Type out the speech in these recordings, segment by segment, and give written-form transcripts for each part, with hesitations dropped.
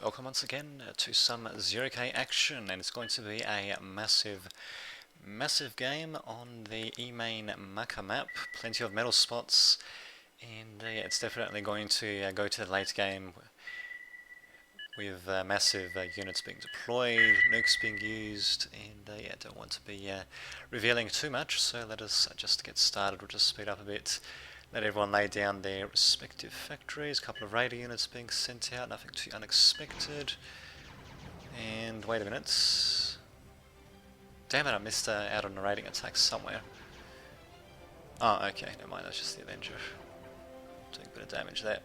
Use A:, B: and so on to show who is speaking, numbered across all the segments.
A: Welcome once again to some 0k action, and it's going to be a massive game on the Emain Macha map. Plenty of metal spots, and it's definitely going to go to the late game with massive units being deployed, nukes being used, and yeah, don't want to be revealing too much, so let us just get started. We'll just speed up a bit. Let everyone lay down their respective factories. A couple of raider units being sent out, nothing too unexpected. And wait a minute. Damn it, I missed out on a raiding attack somewhere. Oh, okay, never mind, that's just the Avenger. Doing a bit of damage there.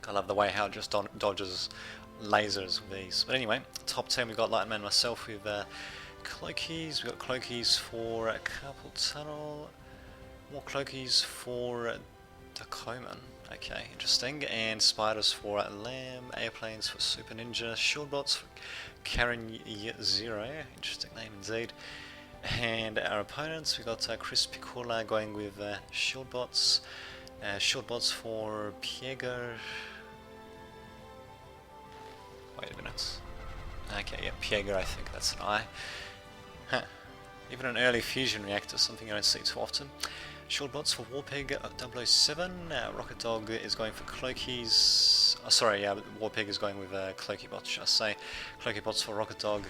A: I love the way how it just dodges lasers with these. But anyway, top 10 we've got Lightman myself with Cloakies. We've got Cloakies for Carpal Tunnel. More Cloakies for Dacoman. Okay, interesting. And Spiders for Lamb, Airplanes for Super Ninja, Shieldbots for Karen Zero. Interesting name indeed. And our opponents, we got Chris Piccola going with Shieldbots. Shieldbots for Piego. Wait a minute. Okay, yeah, Piego, I think that's an I. Huh. Even an early fusion reactor, something you don't see too often. Shieldbots for Warpig 007. Rocket Dog is going for Cloakies. Oh, sorry, yeah, Warpig is going with Cloaky bots, should I say. Cloaky bots for Rocket Dog.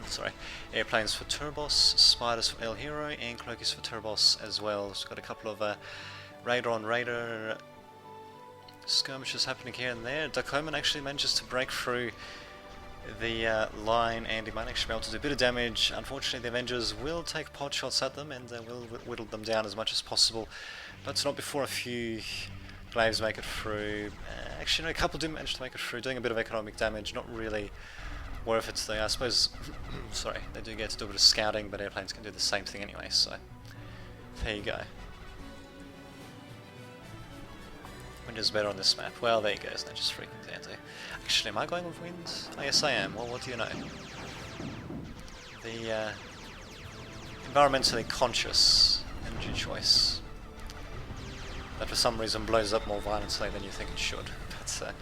A: Sorry. Airplanes for Turbos, Spiders for El Hero, and Cloakies for Turbos as well. So we've got a couple of radar on radar skirmishes happening here and there. Dacoman actually manages to break through the line, and he might actually be able to do a bit of damage. Unfortunately, the Avengers will take pot shots at them and will whittle them down as much as possible, but not before a few glaives make it through. Actually, no, a couple do manage to make it through, doing a bit of economic damage. Not really worth it though. I suppose, sorry, they do get to do a bit of scouting, but airplanes can do the same thing anyway, so there you go. Wind is better on this map. Well, there you go, it's not just freaking down there. Actually, am I going with wind? Oh yes I am. Well, what do you know? The environmentally conscious energy choice that for some reason blows up more violently than you think it should. But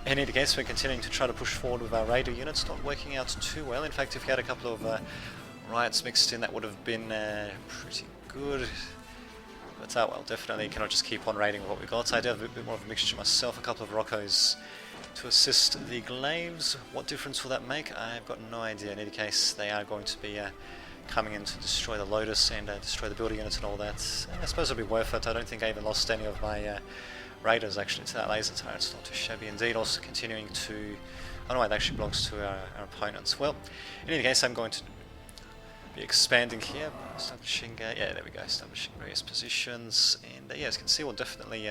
A: in any case, we're continuing to try to push forward with our raider units, not working out too well. In fact, if we had a couple of riots mixed in, that would have been pretty good. But well, definitely cannot just keep on raiding with what we got. I do have a bit more of a mixture myself, a couple of Roccos to assist the glaives. What difference will that make? I've got no idea. In any case, they are going to be coming in to destroy the Lotus and destroy the builder units and all that. And I suppose it'll be worth it. I don't think I even lost any of my raiders actually to that laser turret. It's not too shabby indeed. Also continuing to... Oh no, it actually belongs to our opponents. Well, in any case, I'm going to be expanding here, establishing, yeah, there we go, establishing various positions, and yeah, as you can see, we'll definitely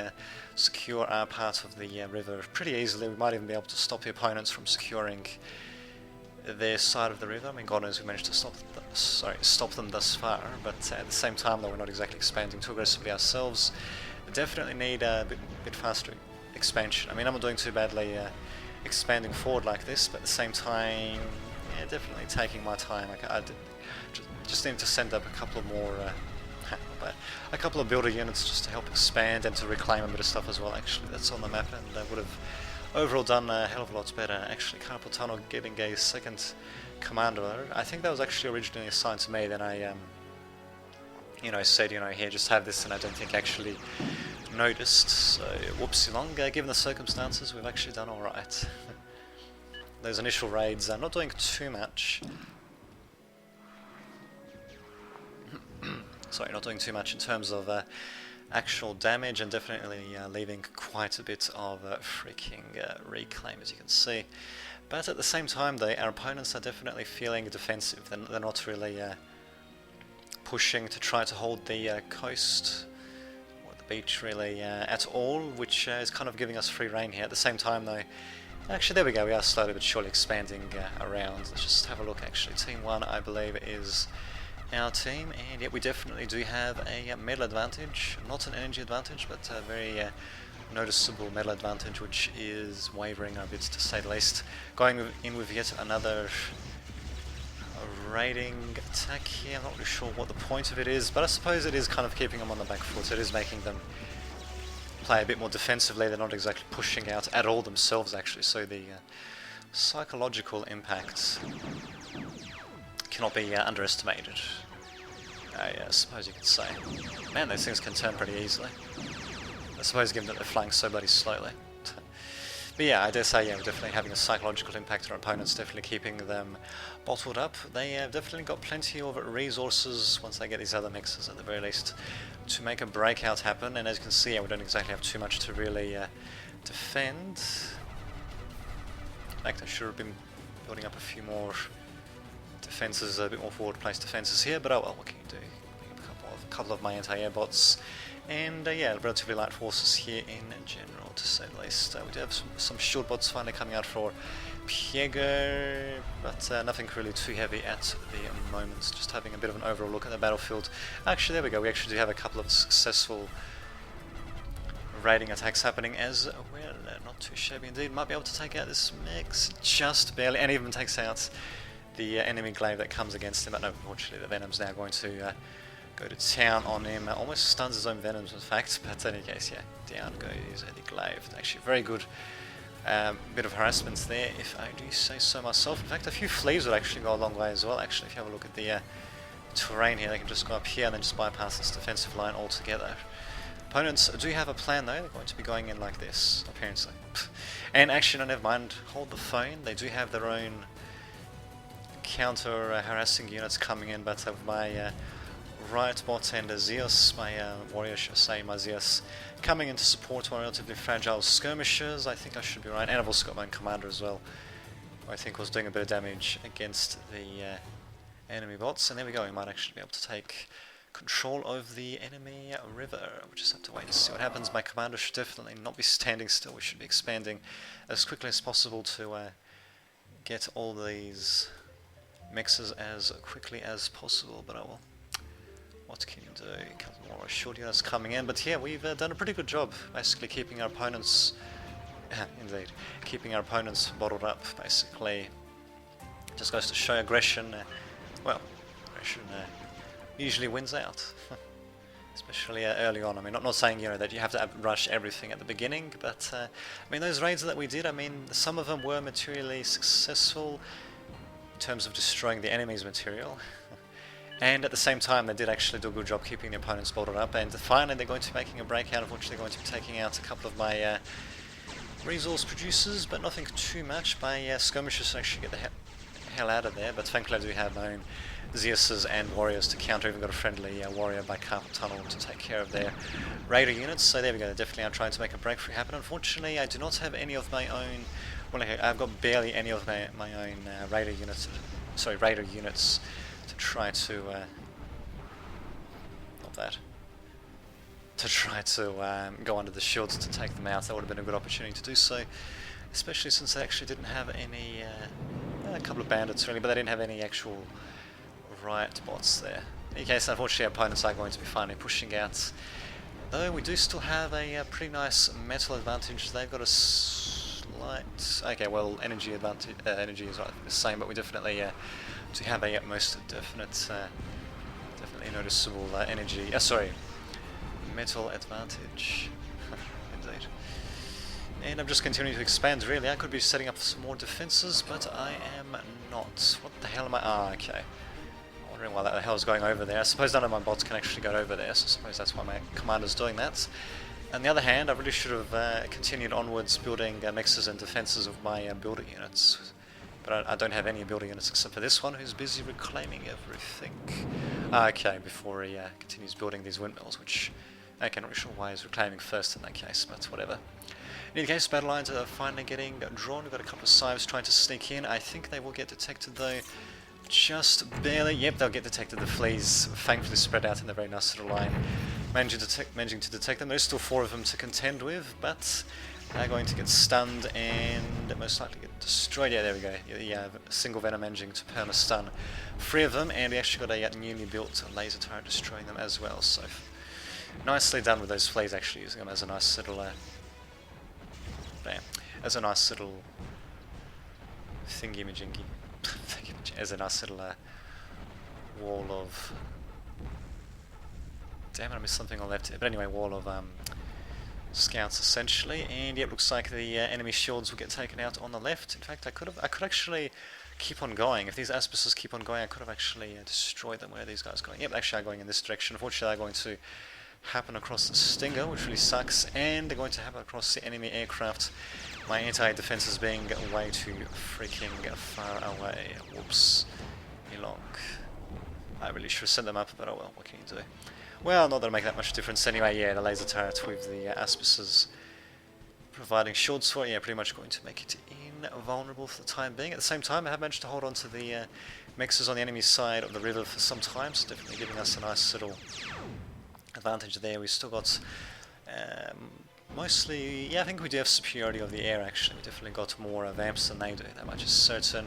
A: secure our part of the river pretty easily. We might even be able to stop the opponents from securing their side of the river. I mean, God knows we managed to stop them thus far, but at the same time, though, we're not exactly expanding too aggressively ourselves. We definitely need a bit faster expansion. I mean, I'm not doing too badly expanding forward like this, but at the same time, yeah, definitely taking my time. I just need to send up a couple of more, a couple of builder units just to help expand and to reclaim a bit of stuff as well. Actually, that's on the map, and would have overall done a hell of a lot better. Actually, Carpal Tunnel getting a second commander. I think that was actually originally assigned to me. Then I, said, here, just have this, and I don't think actually noticed. So, whoopsie long. Given the circumstances, we've actually done all right. Those initial raids, I'm not doing too much. Sorry, not doing too much in terms of actual damage, and definitely leaving quite a bit of freaking reclaim, as you can see. But at the same time, though, our opponents are definitely feeling defensive. They're not really pushing to try to hold the coast or the beach really at all, which is kind of giving us free rein here. At the same time, though, actually, there we go. We are slowly but surely expanding around. Let's just have a look. Actually, Team 1, I believe, is our team, and yet we definitely do have a metal advantage, not an energy advantage, but a very noticeable metal advantage, which is wavering a bit to say the least. Going in with yet another raiding attack here. I'm not really sure what the point of it is, but I suppose it is kind of keeping them on the back foot. It is making them play a bit more defensively. They're not exactly pushing out at all themselves, actually, so the psychological impact cannot be underestimated, I suppose you could say. Man, those things can turn pretty easily. I suppose given that they're flying so bloody slowly. But yeah, I dare say, yeah, we're definitely having a psychological impact on our opponents, definitely keeping them bottled up. They have definitely got plenty of resources once they get these other mixes at the very least to make a breakout happen, and as you can see, yeah, we don't exactly have too much to really defend. In fact, I should have been building up a few more defenses, a bit more forward placed defenses here, but oh well, what can you do? A couple of my anti-air bots. And yeah, relatively light forces here in general, to say the least. We do have some shield bots finally coming out for Piego, but nothing really too heavy at the moment. Just having a bit of an overall look at the battlefield. Actually, there we go. We actually do have a couple of successful raiding attacks happening as well. Not too shabby indeed. Might be able to take out this Mechs just barely, and even takes out the enemy glaive that comes against him. But no, unfortunately, the Venom's now going to go to town on him. Almost stuns his own Venoms, in fact, but in any case, yeah, down goes the glaive. Actually, very good bit of harassment there, if I do say so myself. In fact, a few fleas would actually go a long way as well. Actually, if you have a look at the terrain here, they can just go up here and then just bypass this defensive line altogether. Opponents do have a plan though. They're going to be going in like this, apparently. And actually, no, never mind. Hold the phone. They do have their own counter harassing units coming in, but my right bot and Zeus, my warrior, should I say, my Zeus, coming in to support my relatively fragile skirmishers. I think I should be right. And I've also got my commander as well, who I think was doing a bit of damage against the enemy bots. And there we go. We might actually be able to take control of the enemy river. We'll just have to wait and see what happens. My commander should definitely not be standing still. We should be expanding as quickly as possible to get all these mixes as quickly as possible. But I will. What can you do? A couple more short units coming in. But yeah, we've done a pretty good job basically keeping our opponents indeed, keeping our opponents bottled up basically. Just goes to show aggression, well, aggression usually wins out, especially early on. I mean, not saying, you know, that you have to rush everything at the beginning, but I mean, those raids that we did, I mean, some of them were materially successful in terms of destroying the enemy's material, and at the same time they did actually do a good job keeping the opponents bottled up, and finally they're going to be making a breakout, of which they're going to be taking out a couple of my resource producers, but nothing too much. My skirmishers actually get the hell out of there, but thankfully I do have my own Zeuses and warriors to counter. Even got a friendly warrior by carpet tunnel to take care of their raider units. So there we go. Definitely I'm trying to make a breakthrough happen. Unfortunately, I do not have any of my own. Well, okay, I've got barely any of my own raider units. Sorry, raider units to try to. Not that. To try to go under the shields to take them out. That would have been a good opportunity to do so, especially since they actually didn't have any. A couple of bandits really, but they didn't have any actual riot bots there. In any case, unfortunately, our opponents are going to be finally pushing out. Though we do still have a pretty nice metal advantage. They've got a slight. Okay, well, energy advantage. Energy is right the same, but we definitely do have a most definitely noticeable energy. Sorry, metal advantage. Indeed. And I'm just continuing to expand, really. I could be setting up some more defenses, but I am not. What the hell am I? Ah, okay. I'm wondering why that the hell is going over there. I suppose none of my bots can actually go over there, so I suppose that's why my commander's doing that. On the other hand, I really should have continued onwards building mixes and defenses of my builder units. But I don't have any builder units except for this one, who's busy reclaiming everything. Okay, before he continues building these windmills, which... Okay, not really sure why he's reclaiming first in that case, but whatever. In any case, battle lines are finally getting drawn. We've got a couple of scythes trying to sneak in. I think they will get detected though, just barely. Yep, they'll get detected. The fleas thankfully spread out in a very nice little line, managing to detect them. There's still 4 of them to contend with, but they're going to get stunned and most likely get destroyed. Yeah, there we go. Yeah, single venom managing to perma-stun 3 of them, and we actually got a newly built laser turret destroying them as well. So nicely done with those fleas, actually using them as a nice little. As a nice little thingy-majingy, as a nice little wall of. Damn it, I missed something on the left here. But anyway, wall of scouts essentially, and yep, looks like the enemy shields will get taken out on the left. In fact, I could actually keep on going. If these Aspices keep on going, I could have actually destroyed them. Where are these guys going? Yep, they actually are going in this direction. Unfortunately, they're going to happen across the Stinger, which really sucks, and they're going to happen across the enemy aircraft. My anti-defenses being way too freaking far away. Whoops. Elong. I really should have sent them up, but oh well, what can you do? Well, not that it'll make that much difference anyway. Yeah, the laser turret with the Aspices providing shields for it, yeah, pretty much going to make it invulnerable for the time being. At the same time, I have managed to hold on to the Mechs on the enemy side of the river for some time, so definitely giving us a nice little advantage there. We've still got mostly, yeah, I think we do have superiority of the air actually. We definitely got more vamps than they do, that much is certain.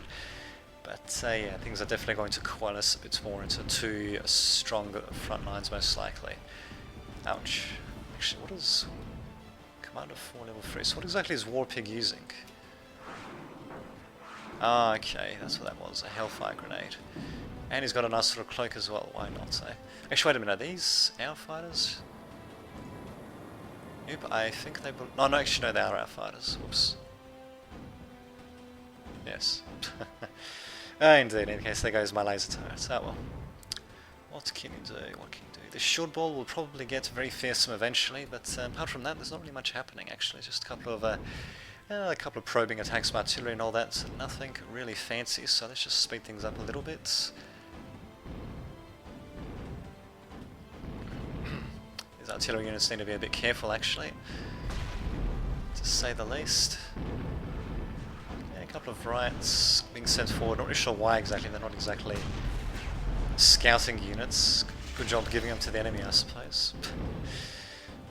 A: But yeah, things are definitely going to coalesce a bit more into two stronger front lines most likely. Ouch. Actually, what is Commander 4 level 3? So what exactly is Warpig using? Ah, okay, that's what that was, a Hellfire Grenade. And he's got a nice little cloak as well, why not, eh? Actually, wait a minute, are these our fighters? Nope, I think they... No, actually, no, they are our fighters. Whoops. Yes. Indeed, in any case, there goes my laser turret. Oh well. What can you do? What can you do? The shield ball will probably get very fearsome eventually, but apart from that, there's not really much happening actually. Just a couple of probing attacks from artillery and all that. So nothing really fancy, so let's just speed things up a little bit. These artillery units need to be a bit careful actually, to say the least. A couple of riots being sent forward, not really sure why exactly, they're not exactly scouting units. Good job giving them to the enemy, I suppose.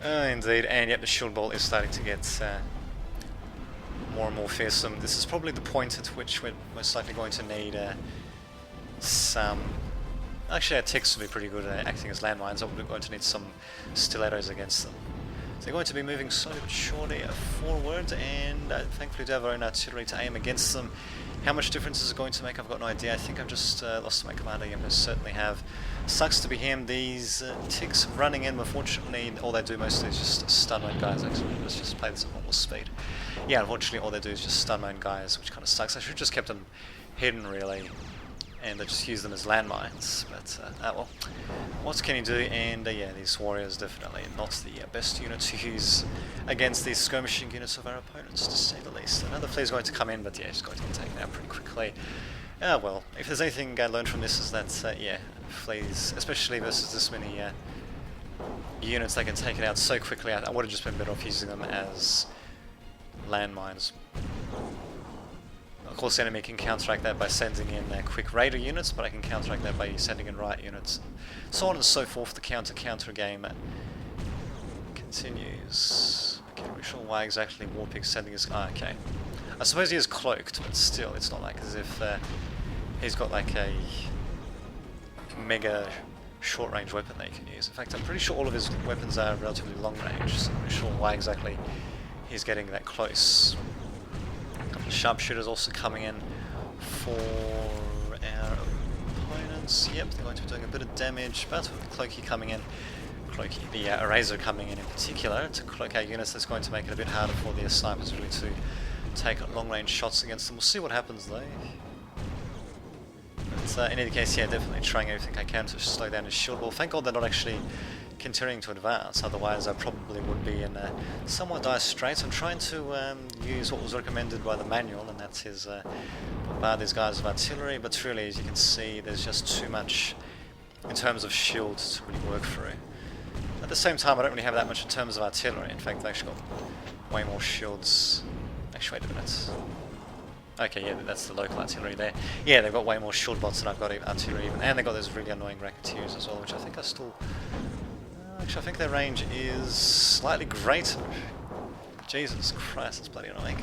A: Indeed, and yet the shield ball is starting to get more and more fearsome. This is probably the point at which we're most likely going to need some... Actually, our ticks will be pretty good at acting as landmines, but we're going to need some stilettos against them. They're going to be moving slowly but surely forward, and thankfully do have our own artillery to aim against them. How much difference is it going to make? I've got no idea. I think I've just lost my commander. I most certainly have. Sucks to be him. These ticks running in, unfortunately, all they do mostly is just stun my guys. Actually, let's just play this at normal speed. Yeah, unfortunately, all they do is just stun my own guys, which kind of sucks. I should have just kept them hidden, really, and I just use them as landmines, but oh well, what can you do? And yeah, these warriors definitely not the best unit to use against these skirmishing units of our opponents, to say the least. Another flea is going to come in, but yeah, he's going to get taken out pretty quickly. Well, if there's anything I learned from this is that, yeah, fleas, especially versus this many units, they can take it out so quickly. I would have just been better off using them as landmines. Of course, the enemy can counteract that by sending in quick raider units, but I can counteract that by sending in riot units. So on and so forth, the counter game continues. I can't really sure why exactly Warpig's sending his... Ah, okay. I suppose he is cloaked, but still, it's not like as if he's got like a mega short-range weapon that he can use. In fact, I'm pretty sure all of his weapons are relatively long-range, so I'm not sure why exactly he's getting that close. Sharpshooters also coming in for our opponents. Yep, they're going to be doing a bit of damage, but with the Cloaky coming in, the Eraser coming in particular, to cloak our units, that's going to make it a bit harder for the snipers really to take long-range shots against them. We'll see what happens though. But in any case, yeah, definitely trying everything I can to slow down his shield wall. Thank God they're not actually continuing to advance, otherwise I probably would be in somewhat dire straits. I'm trying to use what was recommended by the manual, and that's his bombard these guys with artillery, but really, as you can see, there's just too much in terms of shield to really work through. At the same time, I don't really have that much in terms of artillery. In fact, I've actually got way more shields. Actually, wait a minute. Okay, yeah, that's the local artillery there. Yeah, they've got way more shield bots than I've got artillery even, and they've got those really annoying racketeers as well, which I think are still... Actually, I think their range is slightly greater. Jesus Christ, that's bloody annoying.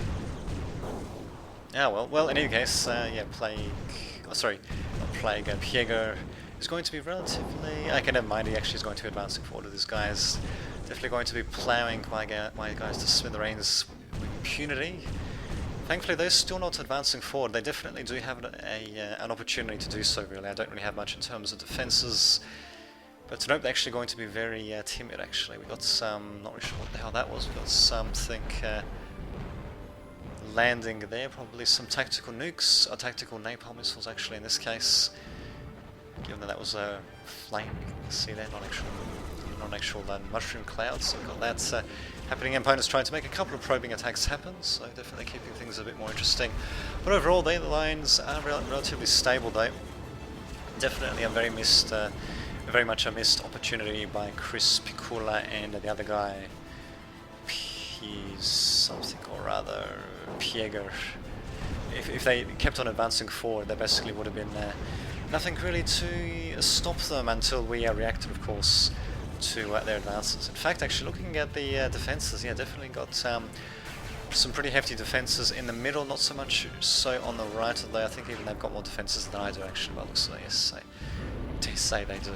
A: Ah, well, in any case, yeah, Plague... Oh, sorry, not Plague, Piego is going to be relatively... Okay, never mind, he actually is going to be advancing forward with his guys. Definitely going to be ploughing my guys to smithereens with impunity. Thankfully, they're still not advancing forward. They definitely do have an opportunity to do so, really. I don't really have much in terms of defences. But to note, they're actually going to be very timid, actually. We got some, not really sure what the hell that was, we got something landing there, probably some tactical nukes, or tactical napalm missiles actually in this case, given that that was a flame, you can see there, non-actual mushroom clouds, so we've got that happening. Opponents trying to make a couple of probing attacks happen, so definitely keeping things a bit more interesting. But overall, the lines are relatively stable though. Definitely a very much a missed opportunity by Chris Picula and the other guy, something or other, Pieger. If they kept on advancing forward, there basically would have been nothing really to stop them until we reacted, of course, to their advances. In fact, actually looking at the defenses, yeah, definitely got some pretty hefty defenses in the middle, not so much so on the right, although I think even they've got more defenses than I do actually, but looks like, yes, I dare say they do.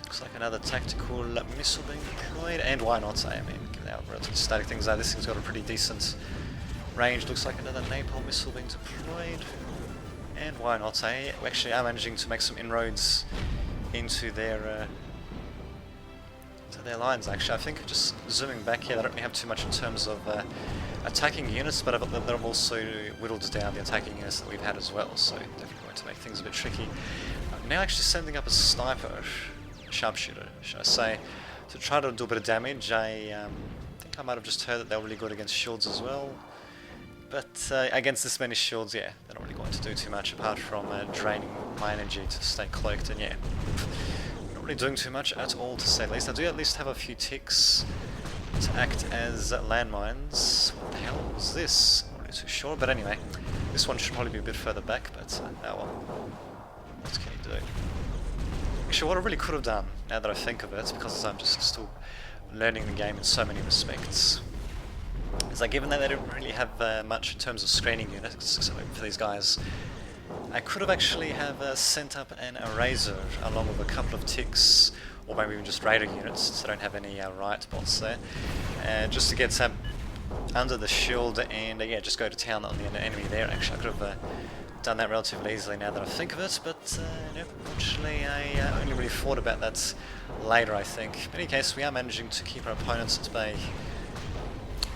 A: Looks like another tactical missile being deployed, and why not? I mean, given how relatively static things are, this thing's got a pretty decent range. Looks like another napalm missile being deployed, and why not? We actually are managing to make some inroads into their lines. Actually, I think just zooming back here, they don't really have too much in terms of attacking units, but they've also whittled down the attacking units that we've had as well. So definitely going to make things a bit tricky. Now actually sending up a sniper, sharpshooter, should I say, to try to do a bit of damage. I think I might have just heard that they're really good against shields as well. But against this many shields, yeah, they're not really going to do too much apart from draining my energy to stay cloaked, and yeah, not really doing too much at all, to say the least. I do at least have a few ticks to act as landmines. What the hell was this? I'm not really too sure, but anyway, this one should probably be a bit further back, but oh well. What can you do? Actually, what I really could have done, now that I think of it, because I'm just still learning the game in so many respects, is that given that they don't really have much in terms of screening units for these guys, I could have actually have sent up an eraser along with a couple of ticks, or maybe even just radar units, since I don't have any riot bots there, just to get under the shield and yeah, just go to town on the enemy there. Actually, I could have done that relatively easily now that I think of it, but nope, unfortunately I only really thought about that later, I think. In any case, we are managing to keep our opponents at bay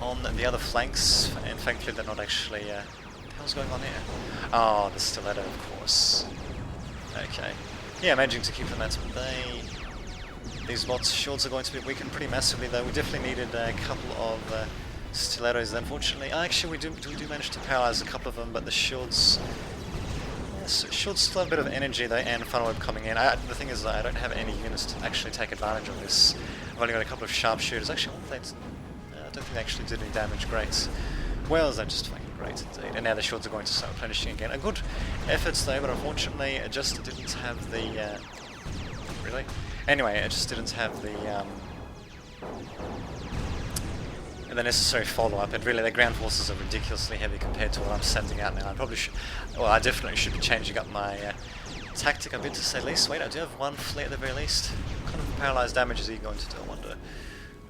A: on the other flanks, and thankfully they're not actually... what the hell's going on here? Oh, the stiletto, of course. Okay. Yeah, managing to keep them at bay. These bots' shields are going to be weakened pretty massively though. We definitely needed a couple of stilettos, unfortunately. Actually, we do manage to paralyze a couple of them, but the shields... shields still have a bit of energy though, and funnel web coming in. The thing is, I don't have any units to actually take advantage of this. I've only got a couple of sharpshooters. Actually, I don't think they actually did any damage. Great. Well, they're just fucking great indeed. And now the shields are going to start replenishing again. A good efforts though, but unfortunately it just didn't have the... really? Anyway, it just didn't have the necessary follow-up, and really the ground forces are ridiculously heavy compared to what I'm sending out now. I probably should... well, I definitely should be changing up my tactic a bit, to say the least. Wait, I do have one flare at the very least. What kind of paralyzed damage is he going to do, I wonder?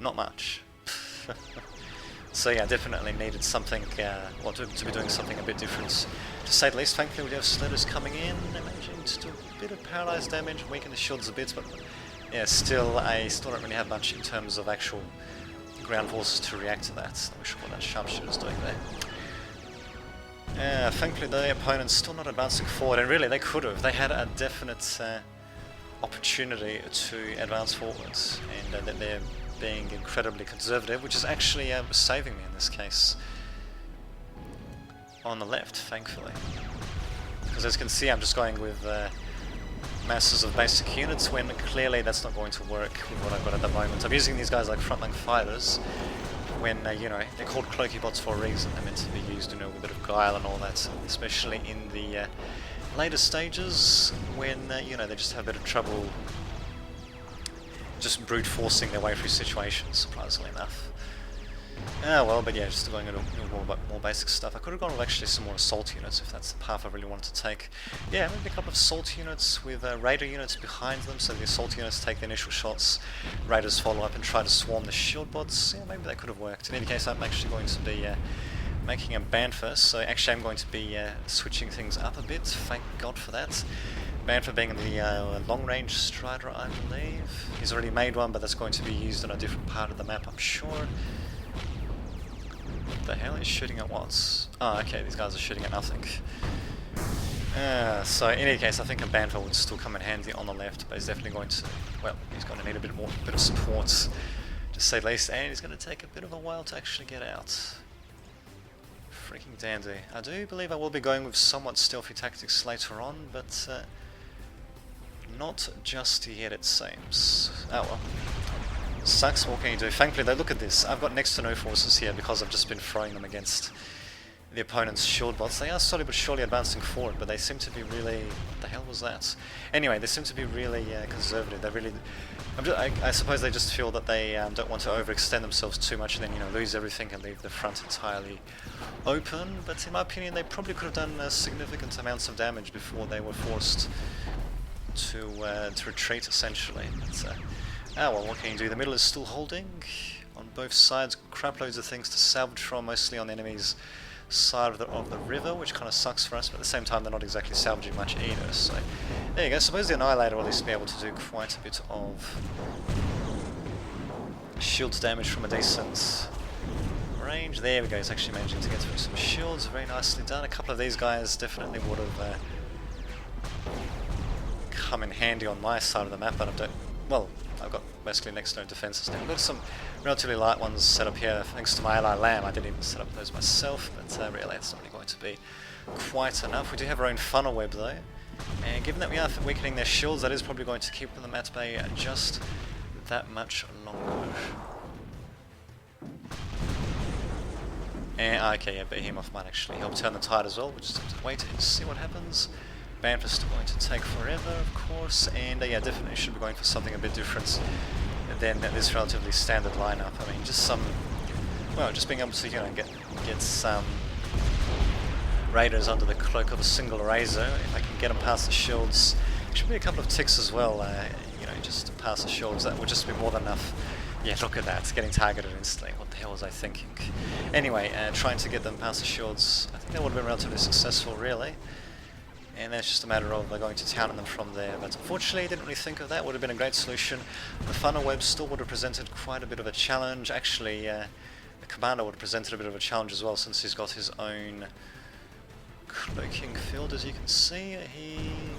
A: Not much. So yeah, definitely needed something, well, to be doing something a bit different, to say the least. Thankfully we do have slitters coming in, managing to do a bit of paralyzed damage, weaken the shields a bit, but yeah, still don't really have much in terms of actual ground forces to react to that. Not sure what that sharpshooter's doing there. Thankfully the opponent's still not advancing forward, and really they could have. They had a definite opportunity to advance forwards, and that they're being incredibly conservative, which is actually saving me in this case. On the left, thankfully. Because as you can see, I'm just going with masses of basic units, when clearly that's not going to work with what I've got at the moment. I'm using these guys like frontline fighters, when, you know, they're called cloaky bots for a reason. They're meant to be used, you know, with a bit of guile and all that, especially in the later stages, when, you know, they just have a bit of trouble just brute forcing their way through situations, surprisingly enough. Well, but yeah, just going into more basic stuff. I could have gone with actually some more assault units if that's the path I really wanted to take. Yeah, maybe a couple of assault units with radar units behind them, so the assault units take the initial shots, raiders follow up and try to swarm the shield bots. Yeah, maybe that could have worked. In any case, I'm actually going to be making a ban first, so actually I'm going to be switching things up a bit, thank God for that. Banned for being the long-range strider, I believe. He's already made one, but that's going to be used on a different part of the map, I'm sure. What the hell is shooting at what? Oh, okay, these guys are shooting at nothing. So in any case, I think a Banfer would still come in handy on the left, but he's definitely going to, well, he's going to need a bit of support, to say the least, and he's going to take a bit of a while to actually get out. Freaking dandy. I do believe I will be going with somewhat stealthy tactics later on, but not just yet, it seems. Oh well. Sucks, what can you do? Thankfully, though, look at this. I've got next to no forces here because I've just been throwing them against the opponent's shield bots. They are slowly but surely advancing forward, but they seem to be really... What the hell was that? Anyway, they seem to be really conservative. They really... I suppose they just feel that they don't want to overextend themselves too much and then, you know, lose everything and leave the front entirely open. But in my opinion, they probably could have done significant amounts of damage before they were forced to retreat, essentially. But, oh well, what can you do? The middle is still holding on both sides. Crap loads of things to salvage from, mostly on the enemy's side of the river, which kind of sucks for us, but at the same time they're not exactly salvaging much either, so there you go. Suppose the Annihilator will at least be able to do quite a bit of shield damage from a decent range. There we go, he's actually managing to get through some shields, very nicely done. A couple of these guys definitely would have come in handy on my side of the map, but I don't, well, I've got basically next to no defences now. I've got some relatively light ones set up here thanks to my ally Lamb. I didn't even set up those myself, but really it's not really going to be quite enough. We do have our own funnel web though, and given that we are weakening their shields, that is probably going to keep them at bay just that much longer. And, okay, yeah, Behemoth might actually help turn the tide as well. We'll just have to wait and see what happens. Banfer's still going to take forever, of course, and yeah, definitely should be going for something a bit different than this relatively standard lineup. I mean, just some, well, just being able to, you know, get some raiders under the cloak of a single razor. If I can get them past the shields, should be a couple of ticks as well. You know, just to pass the shields, that would just be more than enough. Yeah, look at that, getting targeted instantly. What the hell was I thinking? Anyway, trying to get them past the shields, I think that would have been relatively successful, really. And then it's just a matter of going to town on them from there. But unfortunately, I didn't really think of that. Would have been a great solution. The funnel web still would have presented quite a bit of a challenge. Actually, the commander would have presented a bit of a challenge as well, since he's got his own cloaking field, as you can see.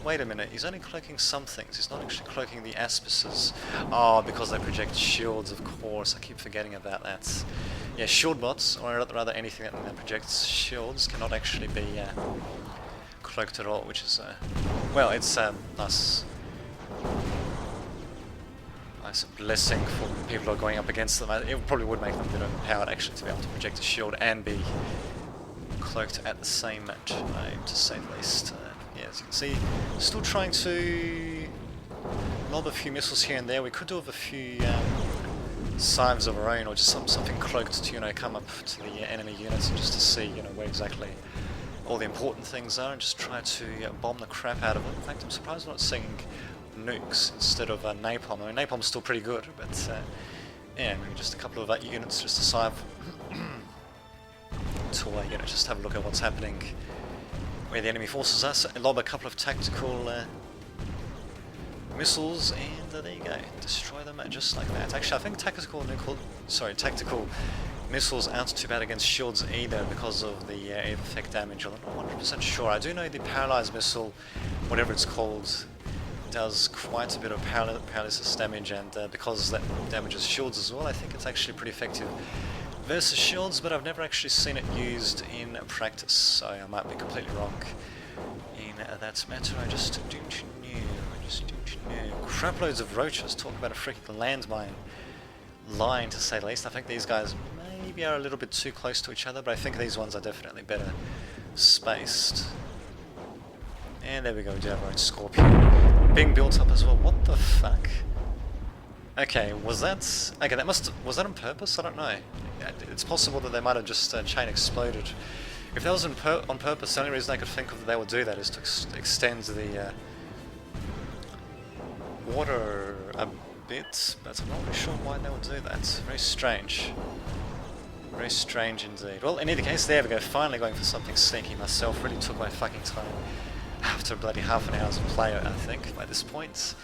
A: Wait a minute, he's only cloaking some things. He's not actually cloaking the aspices. Oh, because they project shields, of course. I keep forgetting about that. Yeah, shield bots, or rather anything that projects shields, cannot actually be cloaked at all, which is well, it's nice blessing for people who are going up against them. It probably would make them a bit overpowered actually to be able to project a shield and be cloaked at the same time, to say the least. Yeah, as you can see, still trying to lob a few missiles here and there. We could do with a few scythes of our own, or just something cloaked to, you know, come up to the enemy units and just to see, you know, where exactly all the important things are, and just try to bomb the crap out of them. In fact, I'm surprised I'm not seeing nukes instead of napalm. I mean, napalm's still pretty good, but yeah, maybe just a couple of units just to scythe to you know, just have a look at what's happening where the enemy forces us, and lob a couple of tactical missiles, and there you go, destroy them just like that. Actually, I think tactical missiles aren't too bad against shields either because of the effect damage. I'm not 100% sure. I do know the paralyzed missile, whatever it's called, does quite a bit of paralysis damage, and because that damages shields as well, I think it's actually pretty effective versus shields, but I've never actually seen it used in practice, so I might be completely wrong in that matter. I just don't know. Crap loads of roaches. Talk about a freaking landmine line, to say the least. I think these guys maybe are a little bit too close to each other, but I think these ones are definitely better spaced. And there we go, we do have our own Scorpion being built up as well. What the fuck? Okay, was that was that on purpose? I don't know. It's possible that they might have just chain exploded. If that was on purpose, the only reason I could think of that they would do that is to extend the water a bit, but I'm not really sure why they would do that. Very strange. Very strange indeed. Well, in either case, there we go. Finally going for something sneaky myself. Really took my fucking time. after bloody half an hour's play, I think, by this point.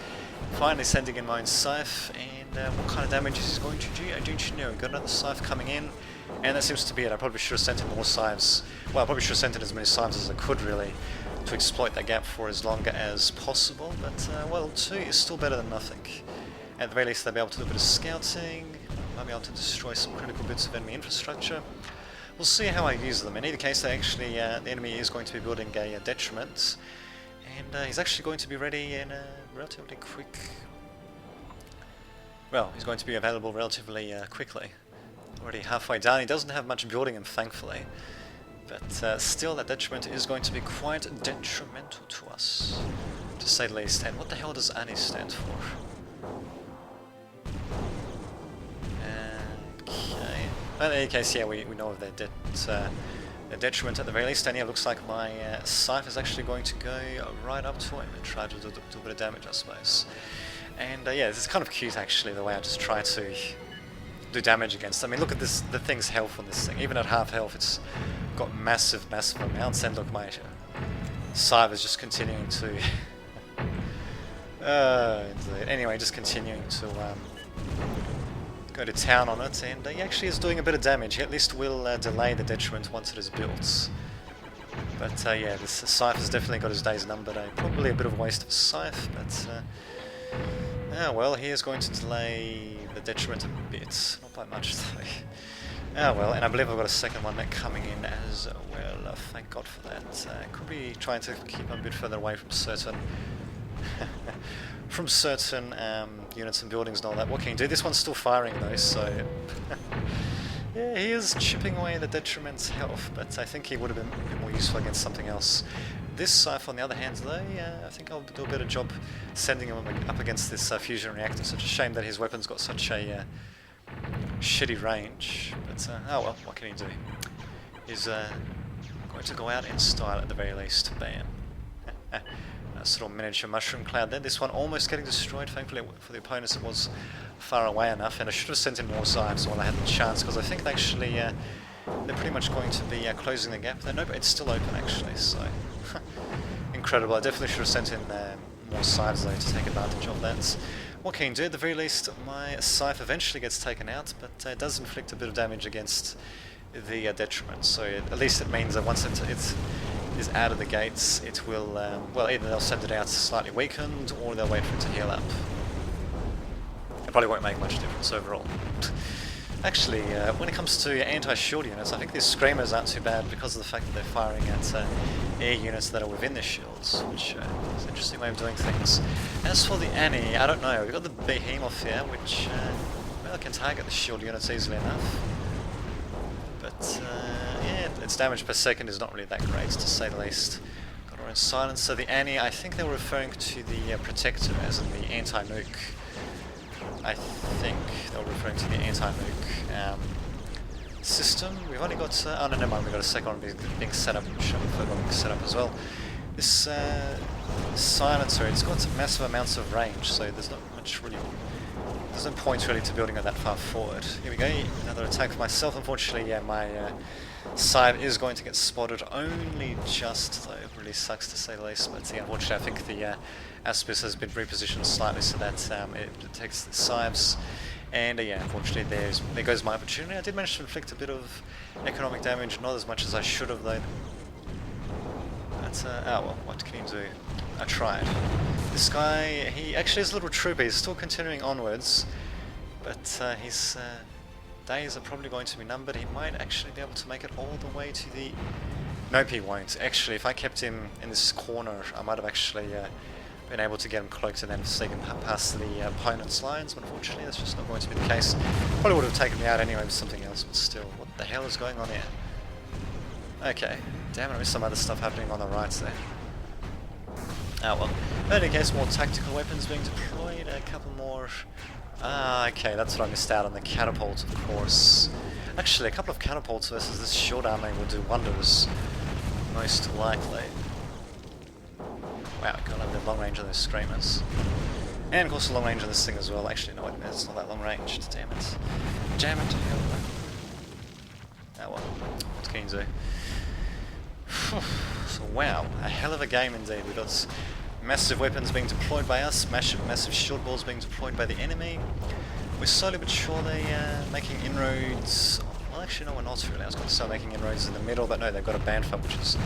A: Finally sending in my own scythe, and what kind of damage is he going to do? I don't know. Got another scythe coming in, and that seems to be it. I probably should have sent in more scythes. Well, I probably should have sent in as many scythes as I could, really, to exploit that gap for as long as possible. But, well, 2 is still better than nothing. At the very least, they'll be able to do a bit of scouting, might be able to destroy some critical bits of enemy infrastructure. We'll see how I use them. In either case, they actually, the enemy is going to be building a detriment, and he's actually going to be ready in a relatively quick... Well, he's going to be available relatively quickly. Already halfway down. He doesn't have much building him, thankfully, but still, that detriment is going to be quite detrimental to us, to say the least. And what the hell does Annie stand for? Okay. Well, in any case, yeah, we know of their detriment at the very least, and yeah, looks like my scythe is actually going to go right up to him and try to do a bit of damage, I suppose. And yeah, this is kind of cute actually, the way I just try to do damage against. I mean, look at this, the thing's health on this thing. Even at half health, it's got massive amounts, and look, my scythe is just continuing to... anyway, just continuing to go to town on it, and he actually is doing a bit of damage. He at least will delay the detriment once it is built. But yeah, this scythe has definitely got his days numbered. Probably a bit of a waste of scythe, but well, he is going to delay the detriment a bit. Not by much though. Well, and I believe I've got a second one coming in as well. Thank God for that. Could be trying to keep him a bit further away from certain units and buildings and all that. What can you do? This one's still firing though, so yeah, he is chipping away the detriment's health, but I think he would have been a bit more useful against something else. This scythe, on the other hand, though, I think I'll do a better job sending him up against this fusion reactor. Such a shame that his weapon's got such a shitty range, but oh well, what can he do? He's going to go out in style at the very least. Bam. Nice little miniature mushroom cloud there. This one almost getting destroyed. Thankfully for the opponents it was far away enough, and I should have sent in more scythes while I had the chance, because I think they actually they're pretty much going to be closing the gap there. No, but it's still open actually, so incredible. I definitely should have sent in more scythes though to take advantage of that. What can you do? At the very least, my scythe eventually gets taken out, but it does inflict a bit of damage against the detriment, so at least it means that once it is out of the gates, it will, well, either they'll send it out slightly weakened, or they'll wait for it to heal up. It probably won't make much difference overall. Actually, when it comes to anti-shield units, I think these screamers aren't too bad because of the fact that they're firing at air units that are within the shields, which is an interesting way of doing things. As for the Annie, I don't know, we've got the Behemoth here, which well, can target the shield units easily enough. But yeah, its damage per second is not really that great, to say the least. Got our own silencer. The Annie, I think they were referring to the Protector, as in the anti-nuke. I think they were referring to the anti-nuke system. We've only got, oh no, never mind, we've got a second one being set up, which I'm third one being set up as well. This silencer, it's got massive amounts of range, so there's not much really, there's no point really to building it that far forward. Here we go, another attack for myself. Unfortunately, yeah, my scythe is going to get spotted only just, though. It really sucks to say the least, but yeah, unfortunately I think the Aspis has been repositioned slightly so that it detects the scythes, and yeah, unfortunately there goes my opportunity. I did manage to inflict a bit of economic damage, not as much as I should have though. But, oh well, what can he do? I tried. This guy, he actually is a little trooper, he's still continuing onwards, but his days are probably going to be numbered. He might actually be able to make it all the way to the... Nope, he won't. Actually, if I kept him in this corner, I might have actually been able to get him cloaked and then sneak him past the opponent's lines, but unfortunately that's just not going to be the case. Probably would have taken me out anyway with something else, but still, what the hell is going on here? Okay, damn it, I missed some other stuff happening on the right there. Oh well. In any case, more tactical weapons being deployed, a couple more... Ah, okay, that's what I missed out on, the catapult, of course. Actually, a couple of catapults versus this short army will do wonders, most likely. Wow, God, I have the long range of those screamers. And of course the long range of this thing as well. Actually, no, it's not that long range, damn it. Damn it. Oh well, what can you do? So wow, a hell of a game indeed. We got massive weapons being deployed by us, massive shield balls being deployed by the enemy. We're slowly but surely making inroads. Well, actually, no, we're not really. I was going to start making inroads in the middle, but no, they've got a Banfa which is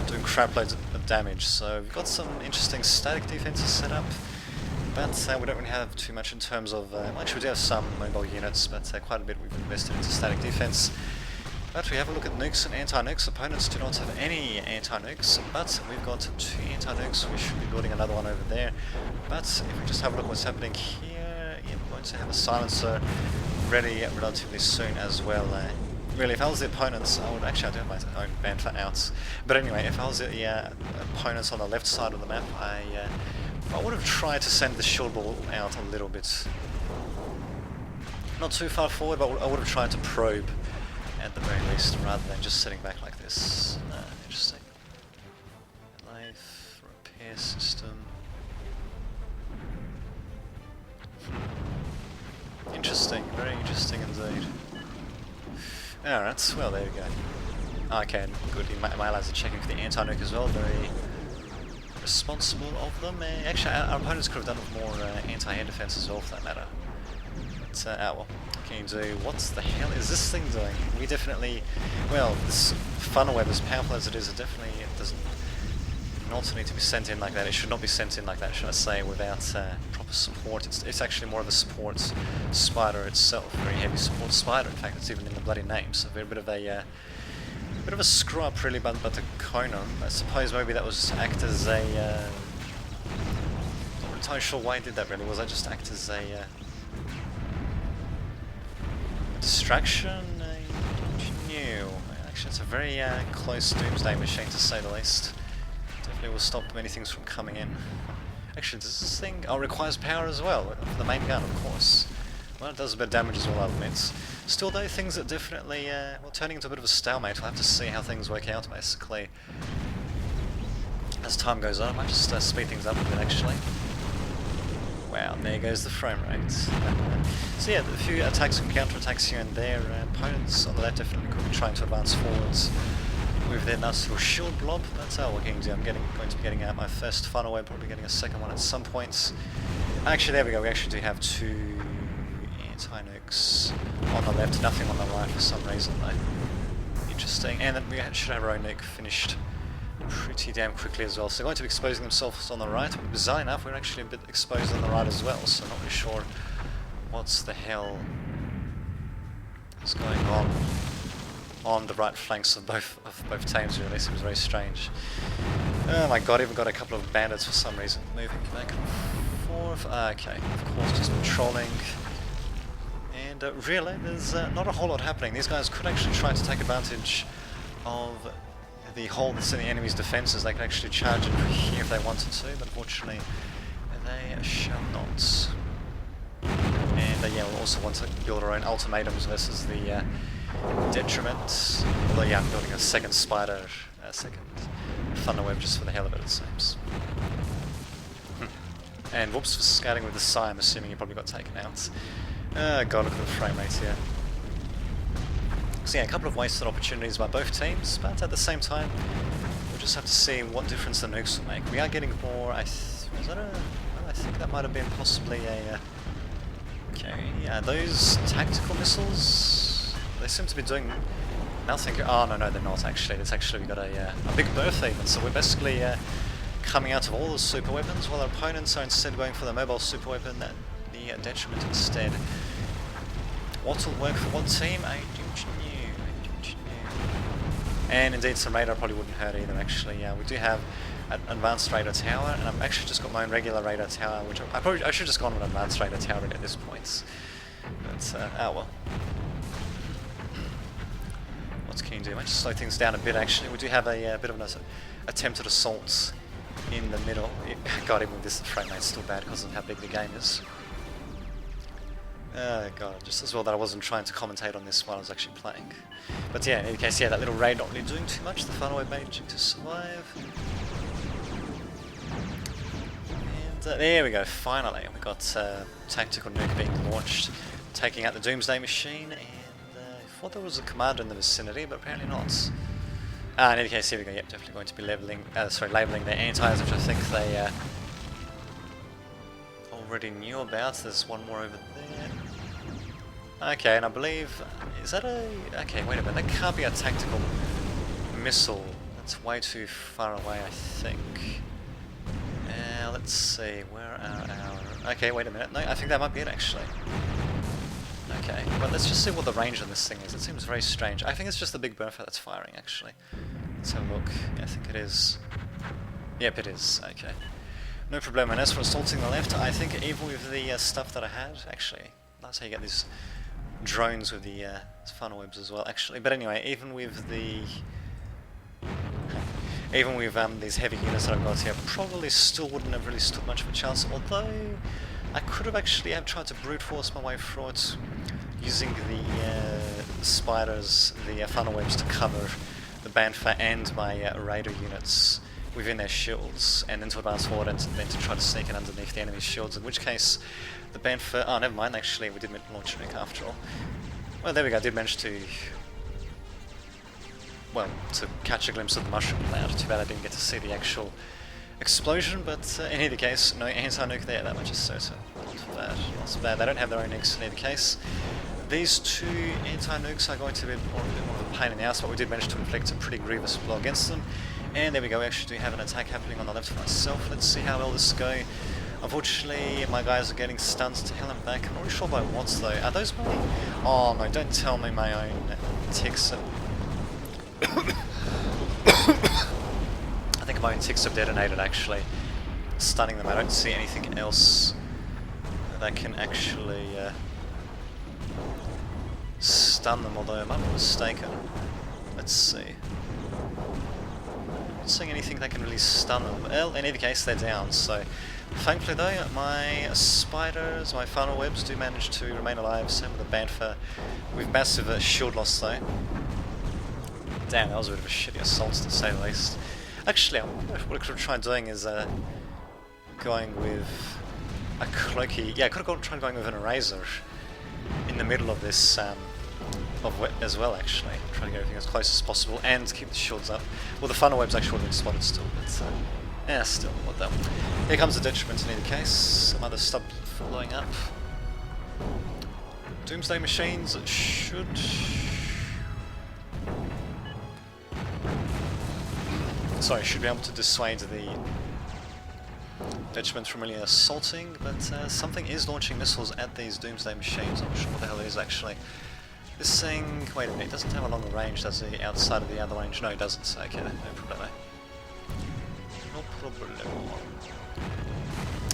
A: doing crap loads of damage. So we've got some interesting static defenses set up, but we don't really have too much in terms of. Actually, we do have some mobile units, but quite a bit we've invested into static defense. But we have a look at nukes and anti-nukes. Opponents do not have any anti-nukes, but we've got 2 anti-nukes. We should be building another one over there. But if we just have a look at what's happening here, yeah, we're going to have a silencer ready relatively soon as well. Really, if I was the opponents, I would actually, I do have my own Banfa out. But anyway, if I was the opponents on the left side of the map, I would have tried to send the shield ball out a little bit. Not too far forward, but I would have tried to probe at the very least, rather than just sitting back like this. Interesting. Life, repair system. Interesting, very interesting indeed. Alright, well there we go. Okay, good, my allies are checking for the anti-nuke as well, very responsible of them. Actually, our opponents could have done with more anti-air defense as well, for that matter. But, well, what can you do? What the hell is this thing doing? We definitely, well, this funnel web, as powerful as it is, it definitely doesn't not need to be sent in like that. It should not be sent in like that, should I say, without proper support. It's actually more of a support spider itself, very heavy support spider. In fact, it's even in the bloody name. So a bit of a screw up really, but the Conan. I suppose maybe that was act as a. Not entirely sure why I did that. Really, was I just act as a distraction? No. Actually, it's a very close doomsday machine to say the least. Definitely will stop many things from coming in. Actually, does this thing requires power as well for the main gun, of course. Well, it does a bit of damage as well, I'll admit. Still, though, things are definitely well, turning into a bit of a stalemate. We'll have to see how things work out, basically, as time goes on. I might just speed things up a bit, actually. Wow, and there goes the frame rate. So yeah, a few attacks and counter-attacks here and there. Opponents on the left definitely could be trying to advance forwards with their nice little shield blob. That's how we're going to do. I'm going to be getting out my first funnel web, probably getting a second one at some points. Actually, there we go. We actually do have 2 anti-nukes on the left, nothing on the right for some reason, though. Interesting. And then we should have our own nuke finished pretty damn quickly as well. So they're going to be exposing themselves on the right, but bizarre enough, we're actually a bit exposed on the right as well, so I'm not really sure what's the hell is going on the right flanks of both teams, really. Seems very strange. Oh my god, even got a couple of bandits for some reason moving back and forth. Okay, of course, just patrolling. And really, there's not a whole lot happening. These guys could actually try to take advantage of the hole that's in the enemy's defences. They could actually charge in here if they wanted to, but unfortunately they shall not. And yeah, we'll also want to build our own ultimatums versus the detriment. Although yeah, I'm building a second spider, a second thunder web just for the hell of it seems. And whoops for scouting with the Psy, I'm assuming he probably got taken out. God, look at the frame rate here. So yeah, a couple of wasted opportunities by both teams, but at the same time, we'll just have to see what difference the nukes will make. We are getting more, I think that might have been possibly a... okay, yeah, those tactical missiles, they seem to be doing nothing. Oh, no, they're not actually. It's actually, we got a big berth even, so we're basically coming out of all the super weapons, while our opponents are instead going for the mobile super weapon, the detriment instead. What will work for what team? I don't know. And indeed, some radar probably wouldn't hurt either, actually. Yeah, we do have an advanced radar tower, and I've actually just got my own regular radar tower, which I should have just gone with an advanced radar tower at this point. But, oh well. What can you do? I might just slow things down a bit, actually. We do have a bit of an attempted assault in the middle. God, even with this, the frame rate's still bad because of how big the game is. God, just as well that I wasn't trying to commentate on this while I was actually playing. But yeah, in any case, yeah, that little raid not really doing too much. The funnel web managing to survive. And there we go, finally. We got tactical nuke being launched, taking out the Doomsday machine, and I thought there was a commander in the vicinity, but apparently not. In any case, here we go. Yep, definitely going to be labeling their anti-airs, which I think they already knew about. There's one more over there. Okay, and I believe, is that a? Okay, wait a minute. That can't be a tactical missile. That's way too far away, I think. Let's see. Where are our? Okay, wait a minute. No, I think that might be it actually. Okay, but let's just see what the range on this thing is. It seems very strange. I think it's just the big Bertha that's firing, actually. Let's have a look. Yeah, I think it is. Yep, it is. Okay. No problem. And as for assaulting the left, I think even with the stuff that I had, actually, that's how you get these drones with the funnel webs as well, actually. But anyway, even with the... Even with these heavy units that I've got here, probably still wouldn't have really stood much of a chance, although I could have actually tried to brute force my way through it using the spiders, the funnel webs to cover the Banfa and my raider units within their shields, and then to advance forward and then to try to sneak in underneath the enemy's shields, in which case the Banfa... Oh, never mind, actually, we did launch a nuke after all. Well, there we go, I did manage to... Well, to catch a glimpse of the mushroom cloud. Too bad I didn't get to see the actual explosion, but in either case, no anti-nuke there, that much is certain. Not bad, not so bad. They don't have their own nukes in either case. These two anti-nukes are going to be a bit more of a pain in the ass, but we did manage to inflict a pretty grievous blow against them. And there we go, we actually do have an attack happening on the left of myself. Let's see how well this goes. Unfortunately, my guys are getting stunned to hell and back. I'm not really sure by what though. Are those my... Oh no, don't tell me my own ticks are... I think my own ticks have detonated actually, stunning them. I don't see anything else that can actually stun them, although I might be mistaken. Let's see. Not seeing anything that can really stun them. Well, in either case, they're down, so thankfully though, my spiders, my funnel webs do manage to remain alive, same with the Banfa, with massive shield loss though. Damn, that was a bit of a shitty assault to say the least. Actually, what I could have tried doing is going with a cloaky... Yeah, I could have tried going with an eraser in the middle of this as well, actually. Try to get everything as close as possible and keep the shields up. Well, the funnel webs actually would have been spotted still, but yeah, still, what the... Here comes the detriment in either case. Some other stuff blowing up. Doomsday machines should... Sorry, should be able to dissuade the detriment from really assaulting, but something is launching missiles at these Doomsday machines. I'm not sure what the hell it is actually. This thing... Wait a minute, it doesn't have a longer range, does it? Outside of the other range? No, it doesn't. Okay, no problem. No problem.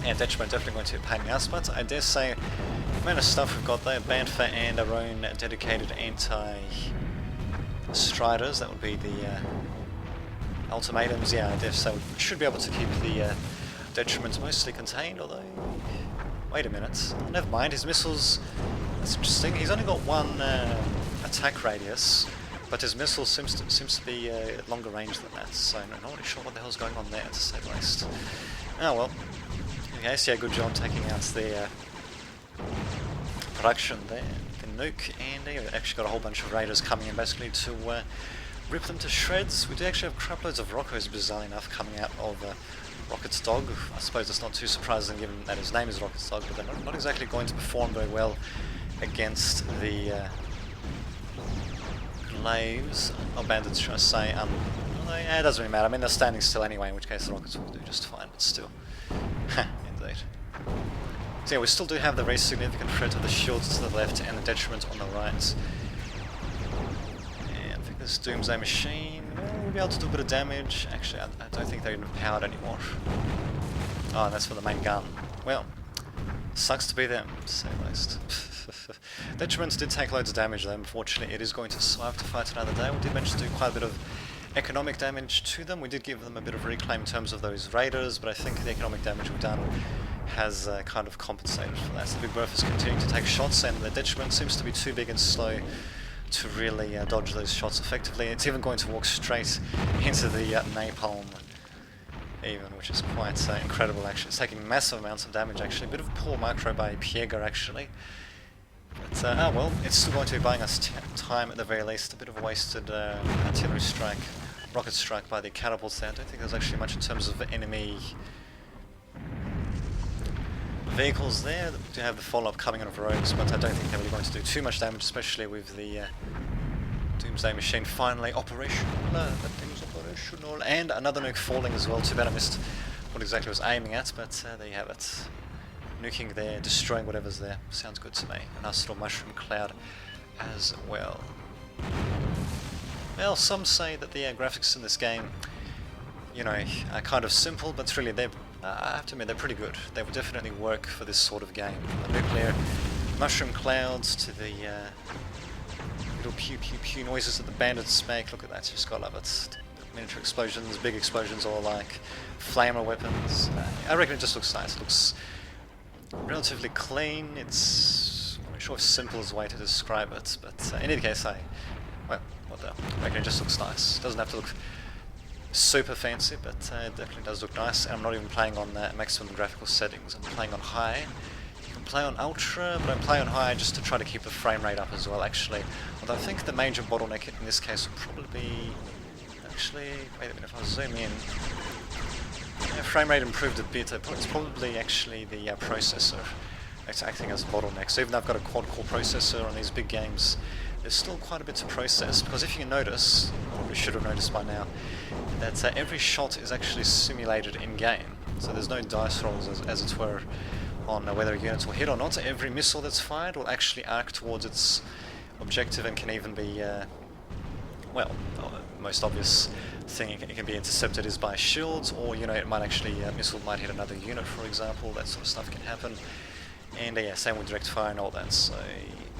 A: Yeah, detriment definitely going to be a pain in the ass, but I dare say the amount of stuff we've got there, Banfa and our own dedicated anti-striders, that would be the ultimatums, yeah, I dare say we should be able to keep the detriments mostly contained, although... Wait a minute, oh, never mind, his missiles... That's interesting, he's only got one attack radius, but his missile seems to be longer range than that, so I'm not really sure what the hell's going on there, to say the least. Oh well. Okay, so yeah, good job taking out the production there, the nuke, and we've actually got a whole bunch of raiders coming in basically to rip them to shreds. We do actually have craploads of Roccos, bizarrely enough, coming out of Rocket's dog. I suppose it's not too surprising given that his name is Rocket's dog, but they're not exactly going to perform very well against the glaives, or bandits should I say. Yeah, it doesn't really matter, I mean they're standing still anyway, in which case the Rockets will do just fine, but still. Indeed. So yeah, we still do have the very significant threat of the shields to the left and the detriment on the right. This Doomsday machine, well, we'll be able to do a bit of damage. Actually, I don't think they're even powered anymore. Oh, and that's for the main gun. Well, sucks to be them, to say the least. Detriments did take loads of damage though, unfortunately. It is going to survive to fight another day. We did manage to do quite a bit of economic damage to them. We did give them a bit of reclaim in terms of those raiders, but I think the economic damage we've done has kind of compensated for that. So the Big Berth is continuing to take shots, and the detriment seems to be too big and slow to really dodge those shots effectively. It's even going to walk straight into the napalm even, which is quite incredible actually. It's taking massive amounts of damage actually. A bit of a poor macro by Piega actually. But oh well, it's still going to be buying us time at the very least. A bit of a wasted artillery strike rocket strike by the catapults there. I don't think there's actually much in terms of enemy vehicles there. We do have the follow-up coming out of rogues, but I don't think they're really going to do too much damage, especially with the Doomsday Machine finally operational. That thing's operational. And another nuke falling as well. Too bad I missed what exactly I was aiming at, but there you have it. Nuking there, destroying whatever's there. Sounds good to me. A nice little mushroom cloud as well. Well, some say that the graphics in this game, you know, are kind of simple, but really I have to admit, they're pretty good. They would definitely work for this sort of game. The nuclear mushroom clouds to the little pew pew pew noises that the bandits make. Look at that, just gotta love it. Miniature explosions, big explosions, all like flamer weapons. I reckon it just looks nice. It looks relatively clean. It's, I'm not sure if simple is the way to describe it, but in any case, I reckon it just looks nice. It doesn't have to look super fancy, but it definitely does look nice. And I'm not even playing on maximum graphical settings. I'm playing on high. You can play on ultra, but I'm playing on high just to try to keep the frame rate up as well, actually. Although I think the major bottleneck in this case would probably be... Actually, wait a minute, if I zoom in... Yeah, frame rate improved a bit. It's probably actually the processor that's acting as a bottleneck. So even though I've got a quad-core processor on these big games, there's still quite a bit to process, because if you notice, you probably should have noticed by now, that every shot is actually simulated in-game. So there's no dice rolls, as it were, on whether a unit will hit or not. Every missile that's fired will actually arc towards its objective and can even be, well, the most obvious thing it can be intercepted is by shields, or, you know, it might actually, a missile might hit another unit, for example. That sort of stuff can happen. And yeah, same with direct fire and all that. So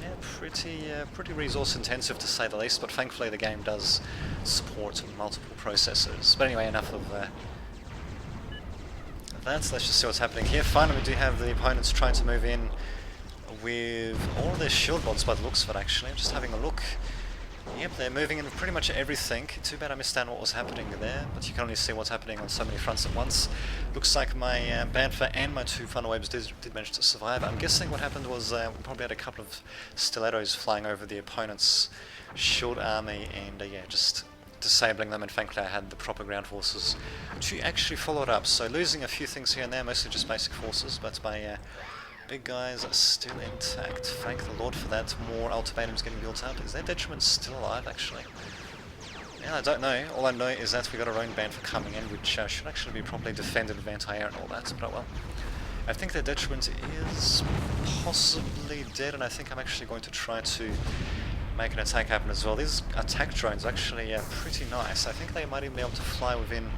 A: yeah, pretty resource intensive to say the least, but thankfully the game does support multiple processors. But anyway, enough of that. Let's just see what's happening here. Finally we do have the opponents trying to move in with all of their shield bots by the looks of it, actually. I'm just having a look. Yep, they're moving in pretty much everything. Too bad I missed out on what was happening there, but you can only see what's happening on so many fronts at once. Looks like my Bantha and my two funnel webs did manage to survive. I'm guessing what happened was we probably had a couple of stilettos flying over the opponent's shield army and yeah, just disabling them, and thankfully I had the proper ground forces to actually follow it up. So losing a few things here and there, mostly just basic forces, but my big guys are still intact. Thank the Lord for that. More ultimatums getting built up. Is their detriment still alive, actually? Yeah, I don't know. All I know is that we got our own Bantha coming in, which should actually be properly defended with anti-air and all that, but well. I think their detriment is possibly dead, and I think I'm actually going to try to make an attack happen as well. These attack drones are actually pretty nice. I think they might even be able to fly within...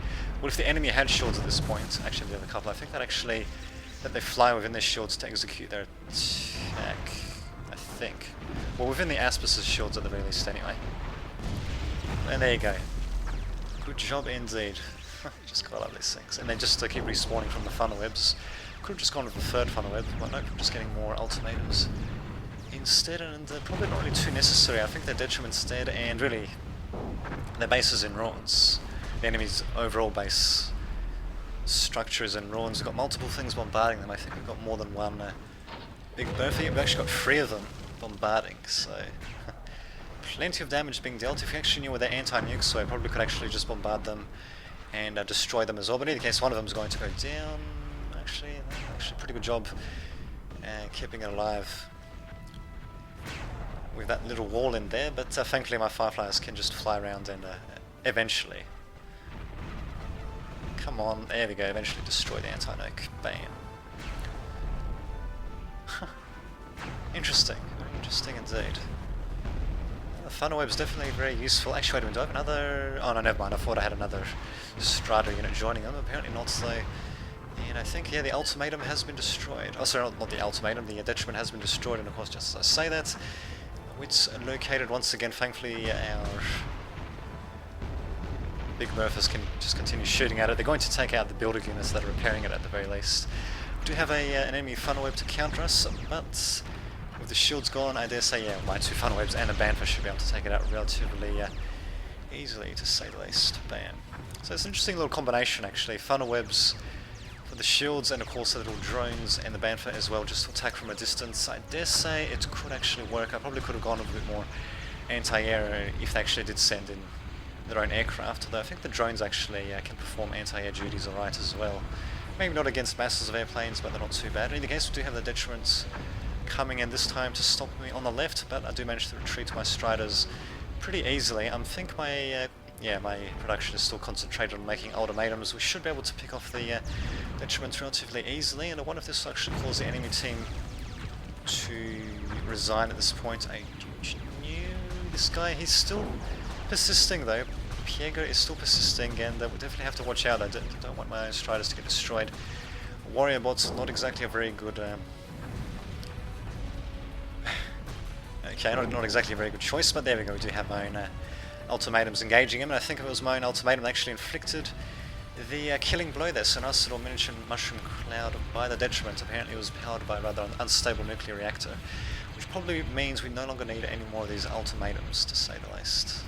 A: Well, if the enemy had shields at this point, actually the other couple, I think that actually... that they fly within their shields to execute their attack, I think. Well, within the Aspis' shields at the very least, anyway. And there you go. Good job indeed. Just gotta love these things. And then just to keep respawning from the funnel webs. Could have just gone with the third funnel web, but nope, I'm just getting more ultimatums instead, and probably not really too necessary. I think their detriment's dead, and really, their base is in ruins. The enemy's overall base structure is in ruins. We've got multiple things bombarding them. I think we've got more than one big Bertha. We've actually got 3 of them bombarding, so plenty of damage being dealt. If you actually knew where their anti-nukes were, probably could actually just bombard them and destroy them as well. But in any case, one of them is going to go down. Actually pretty good job keeping it alive with that little wall in there, but thankfully my Fireflies can just fly around and eventually, come on, there we go, eventually destroy the anti-nuke. Bam. Interesting, very interesting indeed. The funnel web's definitely very useful. Actually, wait a minute, do I have another... Oh no, never mind, I thought I had another Strata unit joining them, apparently not, so... And I think, yeah, the ultimatum has been destroyed. Oh, sorry, not the ultimatum, the detriment has been destroyed, and of course, just as I say that, it's located once again. Thankfully, our big Murphers can just continue shooting at it. They're going to take out the builder units that are repairing it at the very least. We do have an enemy funnel web to counter us, but with the shields gone, I dare say, yeah, my 2 funnel webs and a Bantha should be able to take it out relatively easily, to say the least. Bam. So it's an interesting little combination, actually. Funnel webs for the shields, and of course the little drones and the Bantha as well, just to attack from a distance. I dare say it could actually work. I probably could have gone a bit more anti-air if they actually did send in their own aircraft, although I think the drones actually can perform anti-air duties alright as well. Maybe not against masses of airplanes, but they're not too bad. In any case, we do have the detriments coming in this time to stop me on the left, but I do manage to retreat to my Striders pretty easily. I think my my production is still concentrated on making ultimatums. We should be able to pick off the detriments relatively easily, and I wonder if this will actually cause the enemy team to resign at this point. This guy, he's still persisting though. Piego is still persisting, and we'll definitely have to watch out. I don't want my own Striders to get destroyed. Warrior bots, not exactly a very good okay, not exactly a very good choice, but there we go, we do have my own ultimatums engaging him, and I think it was my own ultimatum that actually inflicted the killing blow there. So a nice little miniature mushroom cloud by the detriment. Apparently it was powered by a rather unstable nuclear reactor, which probably means we no longer need any more of these ultimatums, to say the least.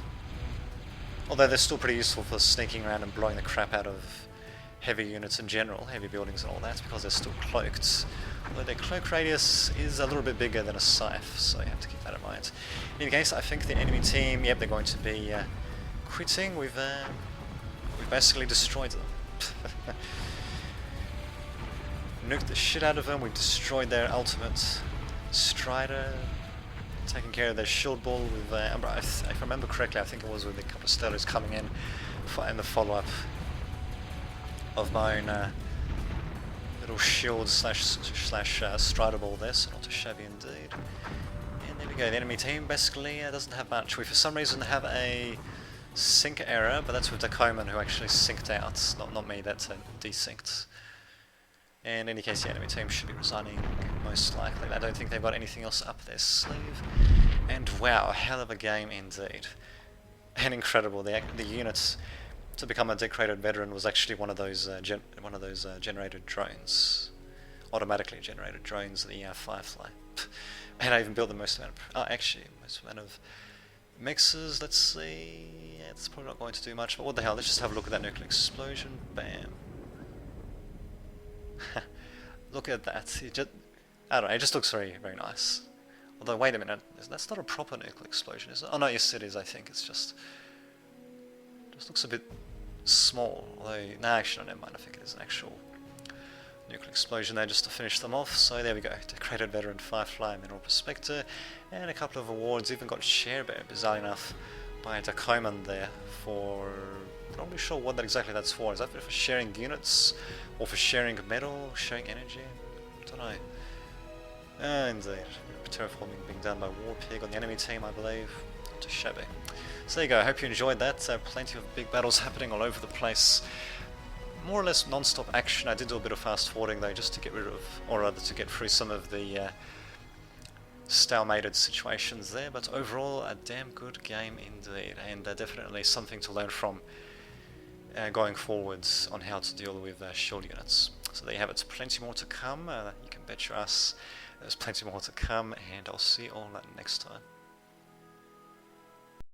A: Although they're still pretty useful for sneaking around and blowing the crap out of heavy units in general, heavy buildings and all that, because they're still cloaked. Although their cloak radius is a little bit bigger than a scythe, so you have to keep that in mind. In any case, I think the enemy team, yep, they're going to be quitting. We've basically destroyed them. Nuked the shit out of them. We've destroyed their ultimate Strider, taking care of their shield ball with if I remember correctly, I think it was with a couple of Stellars coming in the follow-up of my own little shield slash Strider ball there, so not too shabby indeed. And there we go, the enemy team basically doesn't have much. We for some reason have a sync error, but that's with Dacoman who actually synced out, not me, that's desynced. And in any case, the enemy team should be resigning most likely. I don't think they've got anything else up their sleeve. And wow, a hell of a game indeed. And incredible, the units to become a decorated veteran was actually one of those generated drones, automatically generated drones, the Firefly. And I even built the most amount of Mechs. Let's see. Yeah, it's probably not going to do much, but what the hell? Let's just have a look at that nuclear explosion. Bam. Look at that. I don't know. It just looks very, very nice. Although, wait a minute. That's not a proper nuclear explosion, is it? Oh no, yes it is. I think it's just looks a bit small. Although, no, actually, no, never mind. I think it is an actual nuclear explosion there just to finish them off. So there we go. Decorated veteran Firefly, Mineral Prospector, and a couple of awards. Even got Sharebear, bizarrely enough, by Dacoman there for. Not really sure what that's for. Is that for sharing units, or for sharing metal, sharing energy? I don't know. Indeed. Terraforming being done by Warpig on the enemy team, I believe. Not too shabby. So there you go, I hope you enjoyed that. Plenty of big battles happening all over the place. More or less non-stop action. I did do a bit of fast forwarding though, just to get rid of, or rather to get through some of the stalemated situations there. But overall, a damn good game indeed, and definitely something to learn from going forwards on how to deal with shield units. So there you have it, plenty more to come. You can bet your ass there's plenty more to come, and I'll see you all next time.